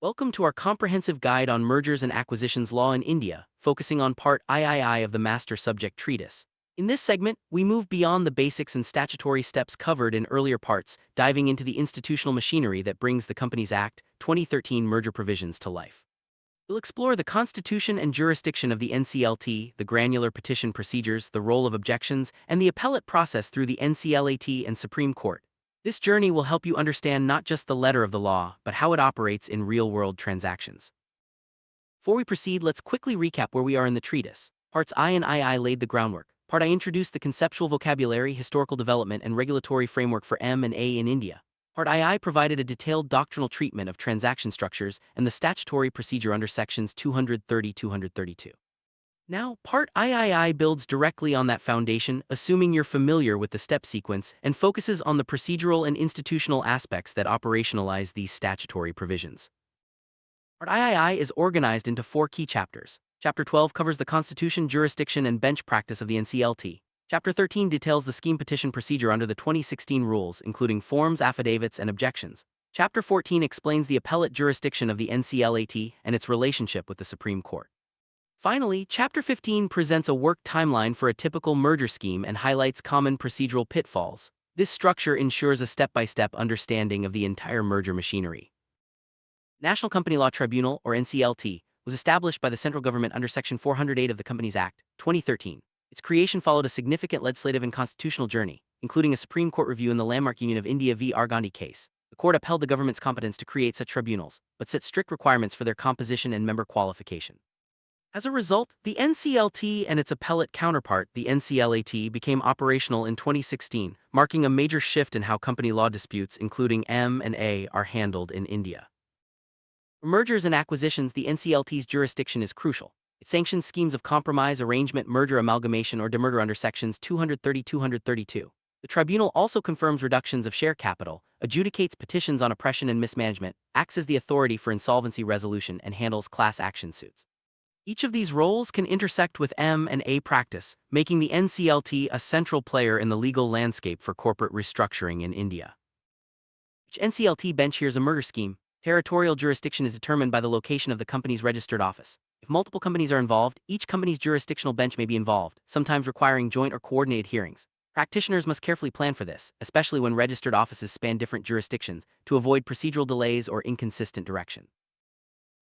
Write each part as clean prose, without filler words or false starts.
Welcome to our comprehensive guide on mergers and acquisitions law in India, focusing on Part III of the Master Subject Treatise. In this segment, we move beyond the basics and statutory steps covered in earlier parts, diving into the institutional machinery that brings the Companies Act 2013 merger provisions to life. We'll explore the constitution and jurisdiction of the NCLT, the granular petition procedures, the role of objections, and the appellate process through the NCLAT and Supreme Court. This journey will help you understand not just the letter of the law, but how it operates in real-world transactions. Before we proceed, let's quickly recap where we are in the treatise. Parts I and II laid the groundwork. Part I introduced the conceptual vocabulary, historical development, and regulatory framework for M&A in India. Part II provided a detailed doctrinal treatment of transaction structures and the statutory procedure under sections 230-232. Now, Part III builds directly on that foundation, assuming you're familiar with the step sequence, and focuses on the procedural and institutional aspects that operationalize these statutory provisions. Part III is organized into 4 key chapters. Chapter 12 covers the constitution, jurisdiction, and bench practice of the NCLT. Chapter 13 details the scheme petition procedure under the 2016 rules, including forms, affidavits, and objections. Chapter 14 explains the appellate jurisdiction of the NCLAT and its relationship with the Supreme Court. Finally, Chapter 15 presents a work timeline for a typical merger scheme and highlights common procedural pitfalls. This structure ensures a step-by-step understanding of the entire merger machinery. National Company Law Tribunal, or NCLT, was established by the central government under Section 408 of the Companies Act, 2013. Its creation followed a significant legislative and constitutional journey, including a Supreme Court review in the landmark Union of India v. R. Gandhi case. The court upheld the government's competence to create such tribunals, but set strict requirements for their composition and member qualification. As a result, the NCLT and its appellate counterpart, the NCLAT, became operational in 2016, marking a major shift in how company law disputes, including M&A, are handled in India. For mergers and acquisitions, the NCLT's jurisdiction is crucial. It sanctions schemes of compromise, arrangement, merger, amalgamation, or demerger under sections 230-232. The tribunal also confirms reductions of share capital, adjudicates petitions on oppression and mismanagement, acts as the authority for insolvency resolution, and handles class action suits. Each of these roles can intersect with M&A practice, making the NCLT a central player in the legal landscape for corporate restructuring in India. Each NCLT bench hears a merger scheme. Territorial jurisdiction is determined by the location of the company's registered office. If multiple companies are involved, each company's jurisdictional bench may be involved, sometimes requiring joint or coordinated hearings. Practitioners must carefully plan for this, especially when registered offices span different jurisdictions, to avoid procedural delays or inconsistent direction.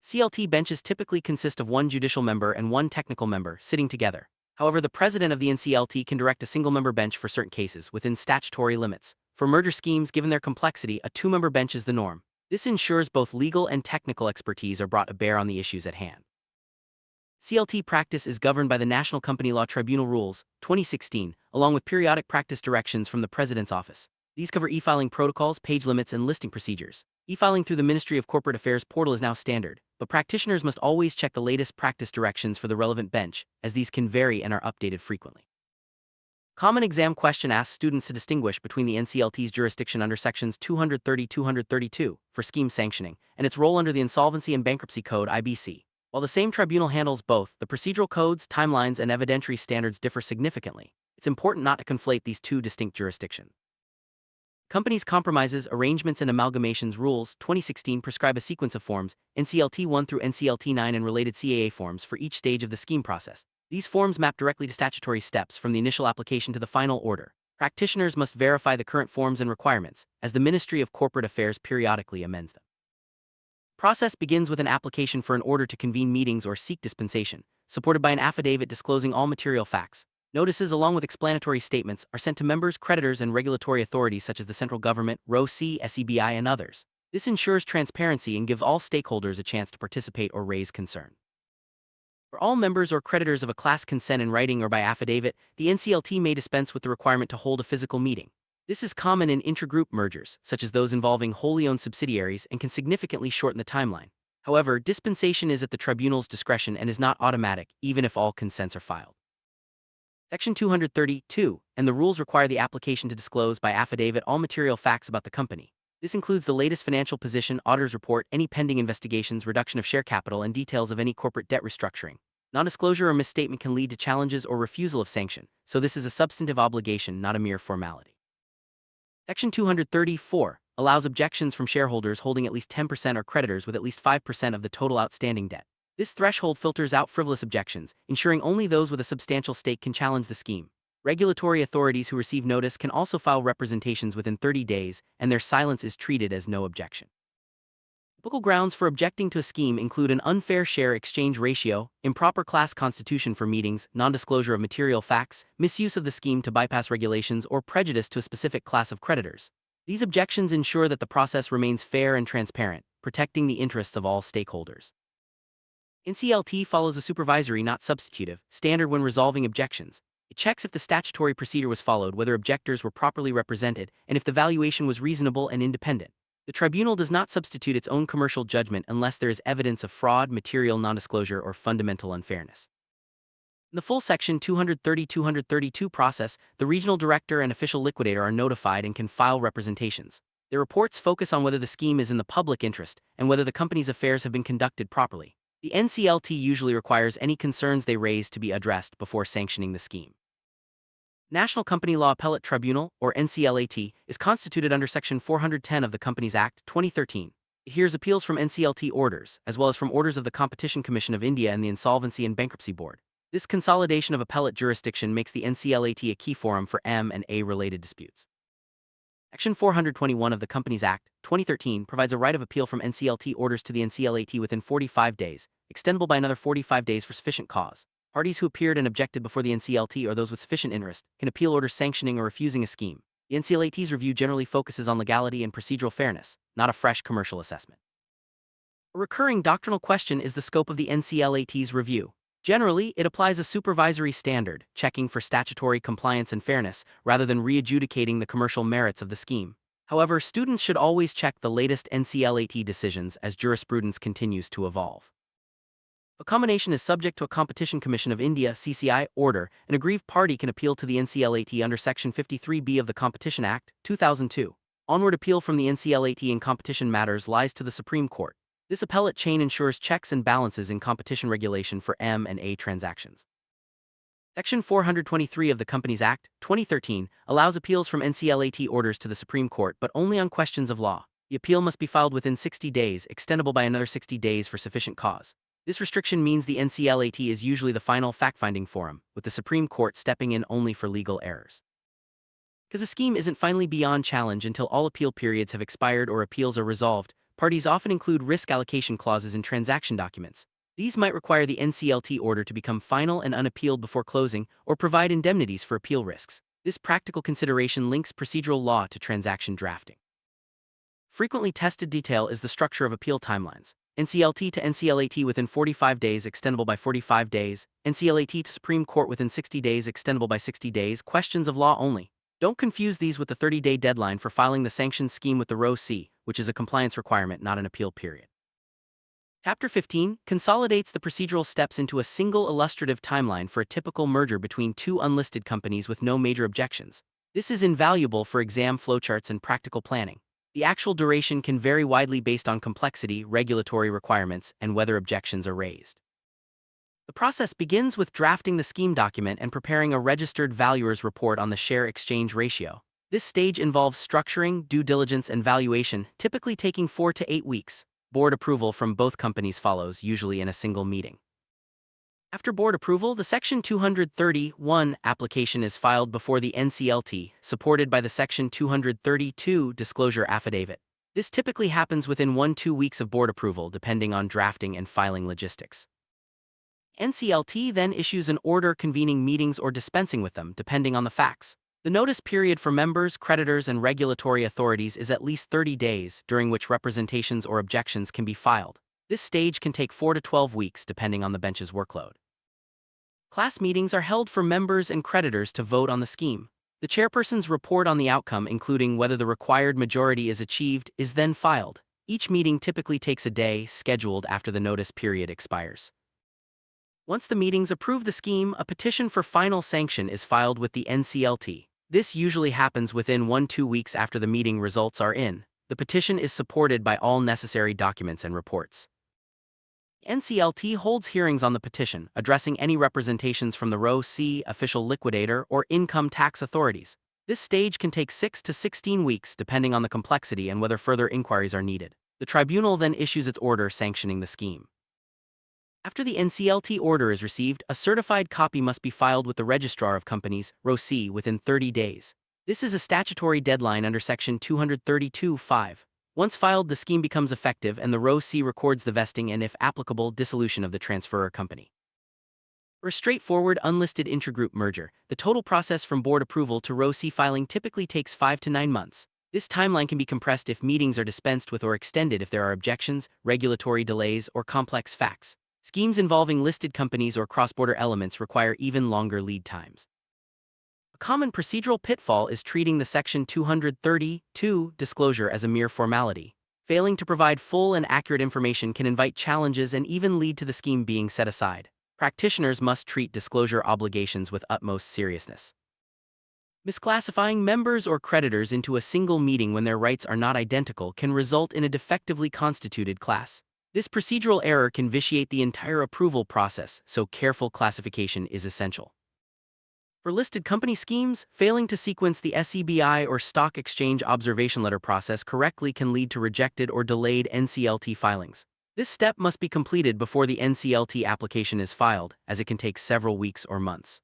CLT benches typically consist of 1 judicial member and 1 technical member sitting together. However, the president of the NCLT can direct a single-member bench for certain cases within statutory limits. For merger schemes, given their complexity, a 2-member bench is the norm. This ensures both legal and technical expertise are brought to bear on the issues at hand. CLT practice is governed by the National Company Law Tribunal Rules, 2016, along with periodic practice directions from the President's Office. These cover e-filing protocols, page limits, and listing procedures. E-filing through the Ministry of Corporate Affairs portal is now standard, but practitioners must always check the latest practice directions for the relevant bench, as these can vary and are updated frequently. Common exam question asks students to distinguish between the NCLT's jurisdiction under sections 230-232 for scheme sanctioning and its role under the Insolvency and Bankruptcy Code (IBC). While the same tribunal handles both, the procedural codes, timelines, and evidentiary standards differ significantly. It's important not to conflate these 2 distinct jurisdictions. Companies' Compromises, Arrangements, and Amalgamations Rules, 2016 prescribe a sequence of forms, NCLT 1 through NCLT 9 and related CAA forms for each stage of the scheme process. These forms map directly to statutory steps from the initial application to the final order. Practitioners must verify the current forms and requirements, as the Ministry of Corporate Affairs periodically amends them. Process begins with an application for an order to convene meetings or seek dispensation, supported by an affidavit disclosing all material facts. Notices along with explanatory statements are sent to members, creditors, and regulatory authorities such as the central government, ROC, SEBI, and others. This ensures transparency and gives all stakeholders a chance to participate or raise concern. For all members or creditors of a class consent in writing or by affidavit, the NCLT may dispense with the requirement to hold a physical meeting. This is common in intragroup mergers, such as those involving wholly owned subsidiaries, and can significantly shorten the timeline. However, dispensation is at the tribunal's discretion and is not automatic, even if all consents are filed. Section 232, and the rules require the application to disclose by affidavit all material facts about the company. This includes the latest financial position, auditor's report, any pending investigations, reduction of share capital, and details of any corporate debt restructuring. Non-disclosure or misstatement can lead to challenges or refusal of sanction, so this is a substantive obligation, not a mere formality. Section 234 allows objections from shareholders holding at least 10% or creditors with at least 5% of the total outstanding debt. This threshold filters out frivolous objections, ensuring only those with a substantial stake can challenge the scheme. Regulatory authorities who receive notice can also file representations within 30 days, and their silence is treated as no objection. Typical grounds for objecting to a scheme include an unfair share exchange ratio, improper class constitution for meetings, non-disclosure of material facts, misuse of the scheme to bypass regulations, or prejudice to a specific class of creditors. These objections ensure that the process remains fair and transparent, protecting the interests of all stakeholders. NCLT follows a supervisory, not substitutive, standard when resolving objections. It checks if the statutory procedure was followed, whether objectors were properly represented, and if the valuation was reasonable and independent. The tribunal does not substitute its own commercial judgment unless there is evidence of fraud, material non-disclosure, or fundamental unfairness. In the full Section 230-232 process, the regional director and official liquidator are notified and can file representations. Their reports focus on whether the scheme is in the public interest and whether the company's affairs have been conducted properly. The NCLT usually requires any concerns they raise to be addressed before sanctioning the scheme. National Company Law Appellate Tribunal, or NCLAT, is constituted under Section 410 of the Companies Act, 2013. It hears appeals from NCLT orders, as well as from orders of the Competition Commission of India and the Insolvency and Bankruptcy Board. This consolidation of appellate jurisdiction makes the NCLAT a key forum for M and A-related disputes. Section 421 of the Companies Act, 2013 provides a right of appeal from NCLT orders to the NCLAT within 45 days, extendable by another 45 days for sufficient cause. Parties who appeared and objected before the NCLT or those with sufficient interest can appeal orders sanctioning or refusing a scheme. The NCLAT's review generally focuses on legality and procedural fairness, not a fresh commercial assessment. A recurring doctrinal question is the scope of the NCLAT's review. Generally, it applies a supervisory standard, checking for statutory compliance and fairness, rather than re-adjudicating the commercial merits of the scheme. However, students should always check the latest NCLAT decisions as jurisprudence continues to evolve. A combination is subject to a Competition Commission of India (CCI) order. An aggrieved party can appeal to the NCLAT under Section 53B of the Competition Act, 2002. Onward appeal from the NCLAT in competition matters lies to the Supreme Court. This appellate chain ensures checks and balances in competition regulation for M and A transactions. Section 423 of the Companies Act, 2013, allows appeals from NCLAT orders to the Supreme Court, but only on questions of law. The appeal must be filed within 60 days, extendable by another 60 days for sufficient cause. This restriction means the NCLAT is usually the final fact-finding forum, with the Supreme Court stepping in only for legal errors. Because a scheme isn't finally beyond challenge until all appeal periods have expired or appeals are resolved, parties often include risk allocation clauses in transaction documents. These might require the NCLT order to become final and unappealed before closing, or provide indemnities for appeal risks. This practical consideration links procedural law to transaction drafting. Frequently tested detail is the structure of appeal timelines. NCLT to NCLAT within 45 days, extendable by 45 days. NCLAT to Supreme Court within 60 days, extendable by 60 days. Questions of law only. Don't confuse these with the 30-day deadline for filing the sanctioned scheme with the Row C, which is a compliance requirement, not an appeal period. Chapter 15 consolidates the procedural steps into a single illustrative timeline for a typical merger between two unlisted companies with no major objections. This is invaluable for exam flowcharts and practical planning. The actual duration can vary widely based on complexity, regulatory requirements, and whether objections are raised. The process begins with drafting the scheme document and preparing a registered valuer's report on the share exchange ratio. This stage involves structuring, due diligence, and valuation, typically taking 4 to 8 weeks. Board approval from both companies follows, usually in a single meeting. After board approval, the Section 231 application is filed before the NCLT, supported by the Section 232 disclosure affidavit. This typically happens within 1-2 weeks of board approval, depending on drafting and filing logistics. NCLT then issues an order convening meetings or dispensing with them, depending on the facts. The notice period for members, creditors, and regulatory authorities is at least 30 days, during which representations or objections can be filed. This stage can take 4 to 12 weeks, depending on the bench's workload. Class meetings are held for members and creditors to vote on the scheme. The chairperson's report on the outcome, including whether the required majority is achieved, is then filed. Each meeting typically takes a day, scheduled after the notice period expires. Once the meetings approve the scheme, a petition for final sanction is filed with the NCLT. This usually happens within 1-2 weeks after the meeting results are in. The petition is supported by all necessary documents and reports. NCLT holds hearings on the petition, addressing any representations from the Row C, official liquidator, or income tax authorities. This stage can take 6 to 16 weeks depending on the complexity and whether further inquiries are needed. The tribunal then issues its order sanctioning the scheme. After the NCLT order is received, a certified copy must be filed with the Registrar of Companies, ROC, within 30 days. This is a statutory deadline under Section 232(5). Once filed, the scheme becomes effective and the ROC records the vesting and, if applicable, dissolution of the transferor company. For a straightforward unlisted intragroup merger, the total process from board approval to ROC filing typically takes 5 to 9 months. This timeline can be compressed if meetings are dispensed with or extended if there are objections, regulatory delays, or complex facts. Schemes involving listed companies or cross-border elements require even longer lead times. A common procedural pitfall is treating the Section 232 disclosure as a mere formality. Failing to provide full and accurate information can invite challenges and even lead to the scheme being set aside. Practitioners must treat disclosure obligations with utmost seriousness. Misclassifying members or creditors into a single meeting when their rights are not identical can result in a defectively constituted class. This procedural error can vitiate the entire approval process, so careful classification is essential. For listed company schemes, failing to sequence the SEBI or Stock Exchange Observation Letter process correctly can lead to rejected or delayed NCLT filings. This step must be completed before the NCLT application is filed, as it can take several weeks or months.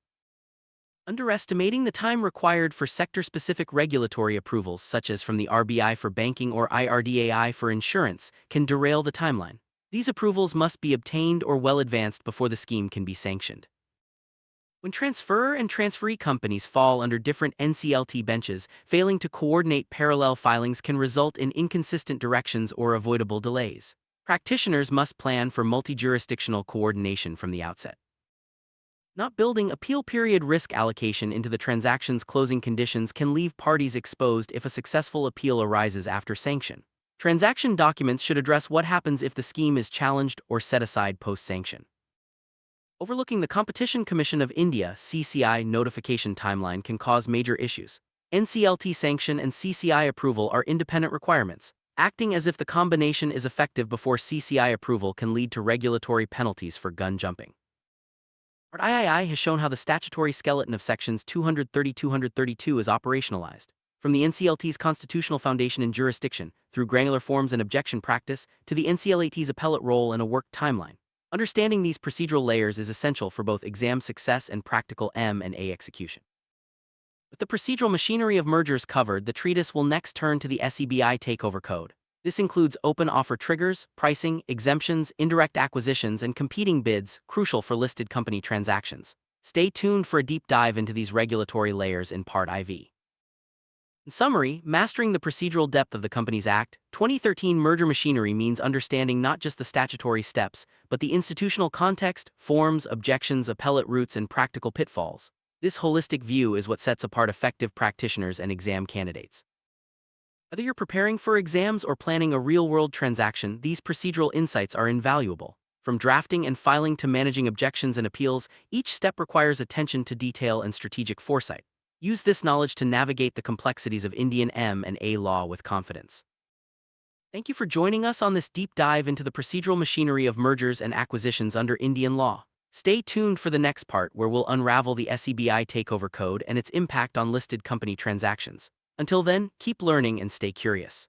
Underestimating the time required for sector-specific regulatory approvals, such as from the RBI for banking or IRDAI for insurance, can derail the timeline. These approvals must be obtained or well advanced before the scheme can be sanctioned. When transferor and transferee companies fall under different NCLT benches, failing to coordinate parallel filings can result in inconsistent directions or avoidable delays. Practitioners must plan for multi-jurisdictional coordination from the outset. Not building appeal period risk allocation into the transaction's closing conditions can leave parties exposed if a successful appeal arises after sanction. Transaction documents should address what happens if the scheme is challenged or set aside post-sanction. Overlooking the Competition Commission of India (CCI) notification timeline can cause major issues. NCLT sanction and CCI approval are independent requirements. Acting as if the combination is effective before CCI approval can lead to regulatory penalties for gun jumping. Part III has shown how the statutory skeleton of Sections 230-232 is operationalized. From the NCLT's constitutional foundation and jurisdiction, through granular forms and objection practice, to the NCLAT's appellate role and a work timeline. Understanding these procedural layers is essential for both exam success and practical M&A execution. With the procedural machinery of mergers covered, the treatise will next turn to the SEBI takeover code. This includes open offer triggers, pricing, exemptions, indirect acquisitions, and competing bids, crucial for listed company transactions. Stay tuned for a deep dive into these regulatory layers in Part IV. In summary, mastering the procedural depth of the Companies Act, 2013 merger machinery means understanding not just the statutory steps, but the institutional context, forms, objections, appellate routes, and practical pitfalls. This holistic view is what sets apart effective practitioners and exam candidates. Whether you're preparing for exams or planning a real-world transaction, these procedural insights are invaluable. From drafting and filing to managing objections and appeals, each step requires attention to detail and strategic foresight. Use this knowledge to navigate the complexities of Indian M&A law with confidence. Thank you for joining us on this deep dive into the procedural machinery of mergers and acquisitions under Indian law. Stay tuned for the next part where we'll unravel the SEBI takeover code and its impact on listed company transactions. Until then, keep learning and stay curious.